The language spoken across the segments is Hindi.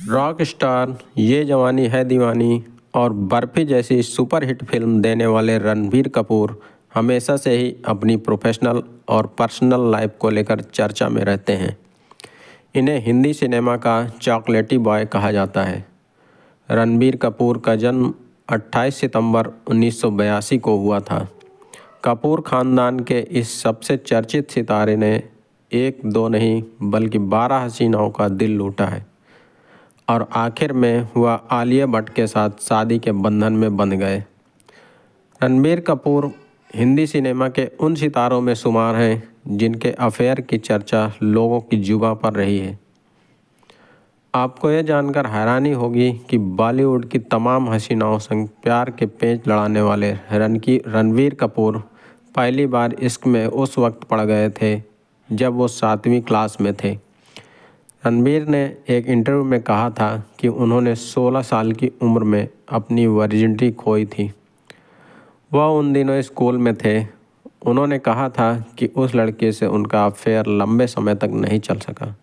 रॉक स्टार, ये जवानी है दीवानी और बर्फी जैसी सुपरहिट फिल्म देने वाले रणबीर कपूर हमेशा से ही अपनी प्रोफेशनल और पर्सनल लाइफ को लेकर चर्चा में रहते हैं। इन्हें हिंदी सिनेमा का चॉकलेटी बॉय कहा जाता है। रणबीर कपूर का जन्म 28 सितंबर 1982 को हुआ था। कपूर खानदान के इस सबसे चर्चित सितारे ने एक दो नहीं बल्कि 12 हसीनाओं का दिल लूटा है और आखिर में वह आलिया भट्ट के साथ शादी के बंधन में बंध गए। रणबीर कपूर हिंदी सिनेमा के उन सितारों में शुमार हैं जिनके अफेयर की चर्चा लोगों की जुबां पर रही है। आपको यह जानकर हैरानी होगी कि बॉलीवुड की तमाम हसीनाओं संग प्यार के पेंच लड़ाने वाले रणबीर कपूर पहली बार इश्क में उस वक्त पड़ गए थे जब वो 7वीं क्लास में थे। रणबीर ने एक इंटरव्यू में कहा था कि उन्होंने 16 साल की उम्र में अपनी वर्जिनिटी खोई थी। वह उन दिनों स्कूल में थे। उन्होंने कहा था कि उस लड़के से उनका अफेयर लंबे समय तक नहीं चल सका।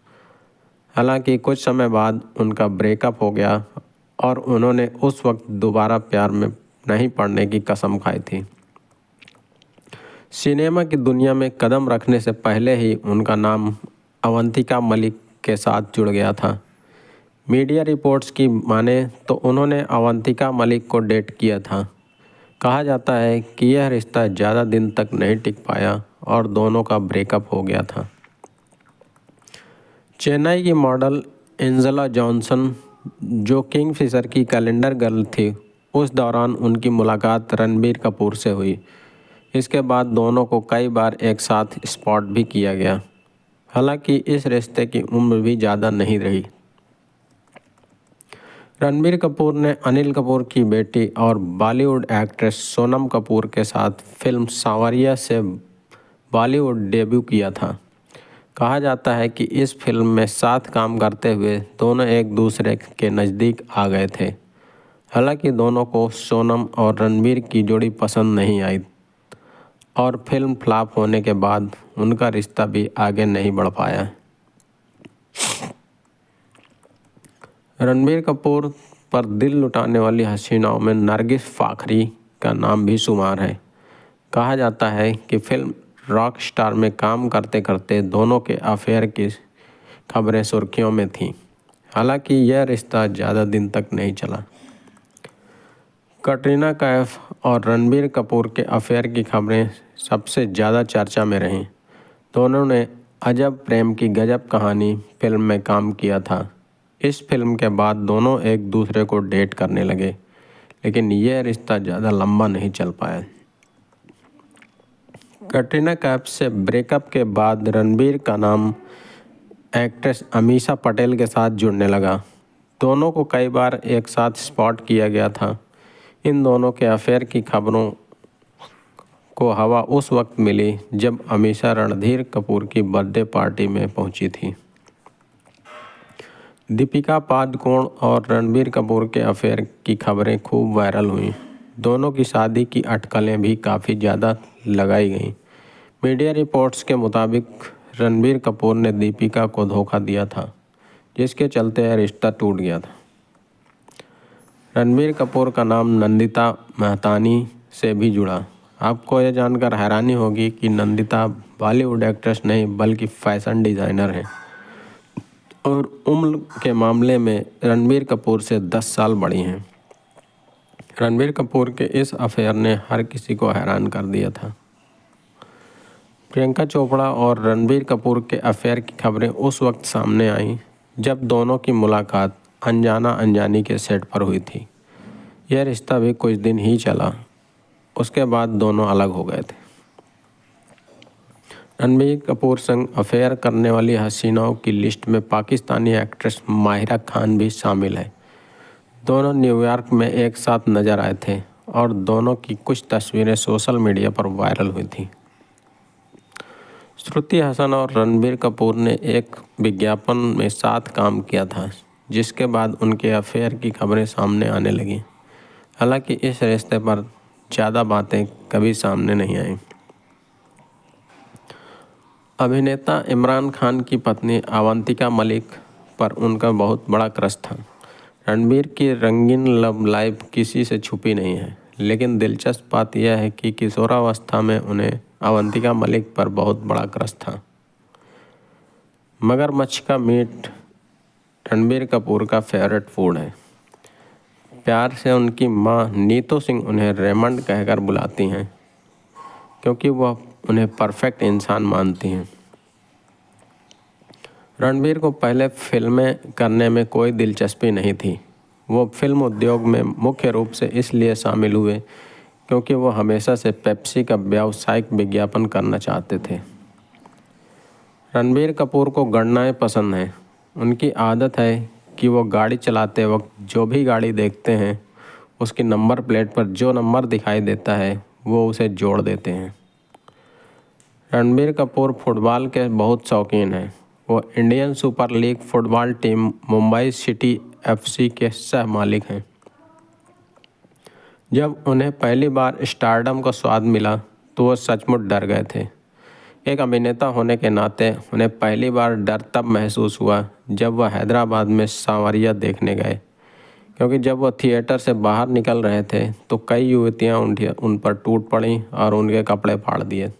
हालांकि कुछ समय बाद उनका ब्रेकअप हो गया और उन्होंने उस वक्त दोबारा प्यार में नहीं पड़ने की कसम खाई थी। सिनेमा की दुनिया में कदम रखने से पहले ही उनका नाम अवंतिका मलिक के साथ जुड़ गया था। मीडिया रिपोर्ट्स की माने तो उन्होंने अवंतिका मलिक को डेट किया था। कहा जाता है कि यह रिश्ता ज़्यादा दिन तक नहीं टिक पाया और दोनों का ब्रेकअप हो गया था। चेन्नई की मॉडल एंजेला जॉनसन, जो किंगफिशर की कैलेंडर गर्ल थी, उस दौरान उनकी मुलाकात रणबीर कपूर से हुई। इसके बाद दोनों को कई बार एक साथ स्पॉट भी किया गया। हालांकि इस रिश्ते की उम्र भी ज़्यादा नहीं रही। रणबीर कपूर ने अनिल कपूर की बेटी और बॉलीवुड एक्ट्रेस सोनम कपूर के साथ फिल्म सांवरिया से बॉलीवुड डेब्यू किया था। कहा जाता है कि इस फिल्म में साथ काम करते हुए दोनों एक दूसरे के नज़दीक आ गए थे। हालांकि दोनों को सोनम और रणबीर की जोड़ी पसंद नहीं आई और फिल्म फ्लॉप होने के बाद उनका रिश्ता भी आगे नहीं बढ़ पाया। रणबीर कपूर पर दिल लुटाने वाली हसीनाओं में नरगिस फाखरी का नाम भी शुमार है। कहा जाता है कि फिल्म रॉक स्टार में काम करते करते दोनों के अफेयर की खबरें सुर्खियों में थीं। हालांकि यह रिश्ता ज़्यादा दिन तक नहीं चला। कटरीना कैफ और रणबीर कपूर के अफेयर की खबरें सबसे ज़्यादा चर्चा में रहीं। दोनों ने अजब प्रेम की गजब कहानी फिल्म में काम किया था। इस फिल्म के बाद दोनों एक दूसरे को डेट करने लगे, लेकिन यह रिश्ता ज़्यादा लंबा नहीं चल पाया। कटरीना कैफ से ब्रेकअप के बाद रणबीर का नाम एक्ट्रेस अमीषा पटेल के साथ जुड़ने लगा। दोनों को कई बार एक साथ स्पॉट किया गया था। इन दोनों के अफेयर की खबरों को हवा उस वक्त मिली जब अमीषा रणधीर कपूर की बर्थडे पार्टी में पहुंची थी। दीपिका पादुकोण और रणबीर कपूर के अफेयर की खबरें खूब वायरल हुईं। दोनों की शादी की अटकलें भी काफ़ी ज़्यादा लगाई गईं। मीडिया रिपोर्ट्स के मुताबिक रणबीर कपूर ने दीपिका को धोखा दिया था, जिसके चलते यह रिश्ता टूट गया था। रणबीर कपूर का नाम नंदिता मेहतानी से भी जुड़ा। आपको यह जानकर हैरानी होगी कि नंदिता बॉलीवुड एक्ट्रेस नहीं बल्कि फैशन डिज़ाइनर हैं और उम्र के मामले में रणबीर कपूर से 10 साल बड़ी हैं। रणबीर कपूर के इस अफेयर ने हर किसी को हैरान कर दिया था। प्रियंका चोपड़ा और रणबीर कपूर के अफेयर की खबरें उस वक्त सामने आईं जब दोनों की मुलाकात अनजाना अनजानी के सेट पर हुई थी। यह रिश्ता भी कुछ दिन ही चला, उसके बाद दोनों अलग हो गए थे। रणबीर कपूर संग अफेयर करने वाली हसीनाओं की लिस्ट में पाकिस्तानी एक्ट्रेस माहिरा खान भी शामिल है। दोनों न्यूयॉर्क में एक साथ नजर आए थे और दोनों की कुछ तस्वीरें सोशल मीडिया पर वायरल हुई थी। श्रुति हसन और रणबीर कपूर ने एक विज्ञापन में साथ काम किया था, जिसके बाद उनके अफेयर की खबरें सामने आने लगीं। हालांकि इस रिश्ते पर ज़्यादा बातें कभी सामने नहीं आईं। अभिनेता इमरान खान की पत्नी अवंतिका मलिक पर उनका बहुत बड़ा क्रश था। रणबीर की रंगीन लव लाइफ किसी से छुपी नहीं है, लेकिन दिलचस्प बात यह है कि किशोरावस्था में उन्हें अवंतिका मलिक पर बहुत बड़ा क्रश था। मगरमच्छ का मीट रणबीर कपूर का फेवरेट फूड है। प्यार से उनकी मां नीतू सिंह उन्हें रेमंड कहकर बुलाती हैं, क्योंकि वह उन्हें परफेक्ट इंसान मानती हैं। रणबीर को पहले फिल्में करने में कोई दिलचस्पी नहीं थी। वो फिल्म उद्योग में मुख्य रूप से इसलिए शामिल हुए क्योंकि वो हमेशा से पेप्सी का व्यावसायिक विज्ञापन करना चाहते थे। रणबीर कपूर को गणनाएं पसंद हैं। उनकी आदत है कि वो गाड़ी चलाते वक्त जो भी गाड़ी देखते हैं उसकी नंबर प्लेट पर जो नंबर दिखाई देता है वो उसे जोड़ देते हैं। रणबीर कपूर फुटबॉल के बहुत शौकीन हैं। वो Indian super league football team Mumbai city FC के सह मालिक हैं। जब उन्हें पहली बार स्टारडम का स्वाद मिला तो वो सचमुच डर गए थे। एक अभिनेता होने के नाते उन्हें पहली बार डर तब महसूस हुआ जब वह हैदराबाद में सांवरिया देखने गए, क्योंकि जब वह थिएटर से बाहर निकल रहे थे तो कई युवतियां उन पर टूट पड़ीं और उनके कपड़े फाड़ दिए।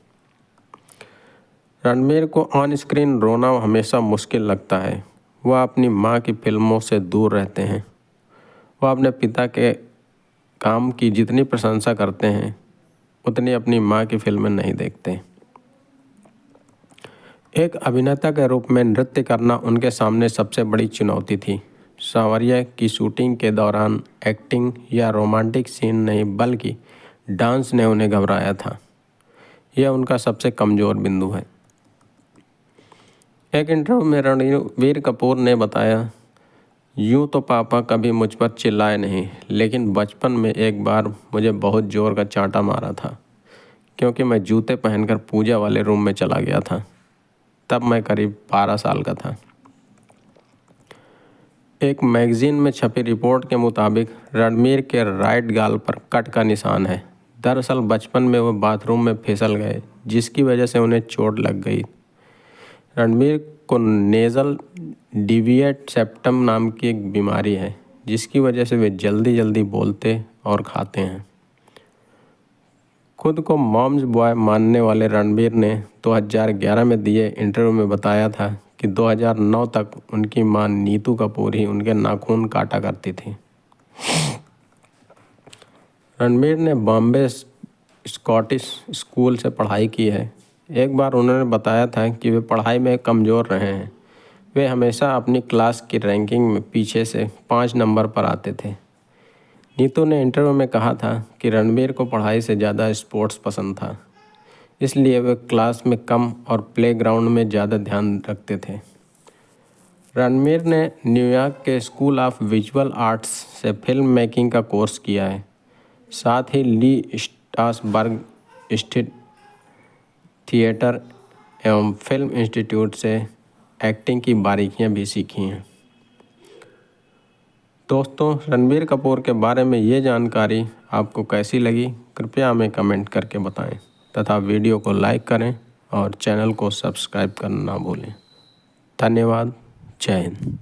रणबीर को ऑन स्क्रीन रोना हमेशा मुश्किल लगता है। वह अपनी मां की फिल्मों से दूर रहते हैं। वह अपने पिता के काम की जितनी प्रशंसा करते हैं उतनी अपनी मां की फिल्में नहीं देखते। एक अभिनेता के रूप में नृत्य करना उनके सामने सबसे बड़ी चुनौती थी। सांवरिया की शूटिंग के दौरान एक्टिंग या रोमांटिक सीन नहीं बल्कि डांस ने उन्हें घबराया था। यह उनका सबसे कमज़ोर बिंदु है। एक इंटरव्यू में रणबीर कपूर ने बताया, यूँ तो पापा कभी मुझ पर चिल्लाए नहीं, लेकिन बचपन में एक बार मुझे बहुत ज़ोर का चांटा मारा था क्योंकि मैं जूते पहनकर पूजा वाले रूम में चला गया था। तब मैं करीब 12 साल का था। एक मैगजीन में छपी रिपोर्ट के मुताबिक रणबीर के राइट गाल पर कट का निशान है। दरअसल बचपन में वो बाथरूम में फिसल गए, जिसकी वजह से उन्हें चोट लग गई। रणबीर को नेज़ल डिविएट सेप्टम नाम की एक बीमारी है, जिसकी वजह से वे जल्दी जल्दी बोलते और खाते हैं। खुद को मॉम्स बॉय मानने वाले रणबीर ने 2011 में दिए इंटरव्यू में बताया था कि 2009 तक उनकी मां नीतू कपूर ही उनके नाखून काटा करती थी। रणबीर ने बॉम्बे स्कॉटिश स्कूल से पढ़ाई की है। एक बार उन्होंने बताया था कि वे पढ़ाई में कमज़ोर रहे हैं। वे हमेशा अपनी क्लास की रैंकिंग में पीछे से 5 नंबर पर आते थे। नीतू ने इंटरव्यू में कहा था कि रणबीर को पढ़ाई से ज़्यादा स्पोर्ट्स पसंद था, इसलिए वे क्लास में कम और प्लेग्राउंड में ज़्यादा ध्यान रखते थे। रणबीर ने न्यूयॉर्क के स्कूल ऑफ विजुअल आर्ट्स से फिल्म मेकिंग का कोर्स किया है। साथ ही ली स्ट्रासबर्ग स्थित थिएटर एवं फिल्म इंस्टीट्यूट से एक्टिंग की बारीकियां भी सीखी हैं। दोस्तों, रणबीर कपूर के बारे में ये जानकारी आपको कैसी लगी, कृपया हमें कमेंट करके बताएं तथा वीडियो को लाइक करें और चैनल को सब्सक्राइब करना ना भूलें। धन्यवाद। जय हिंद।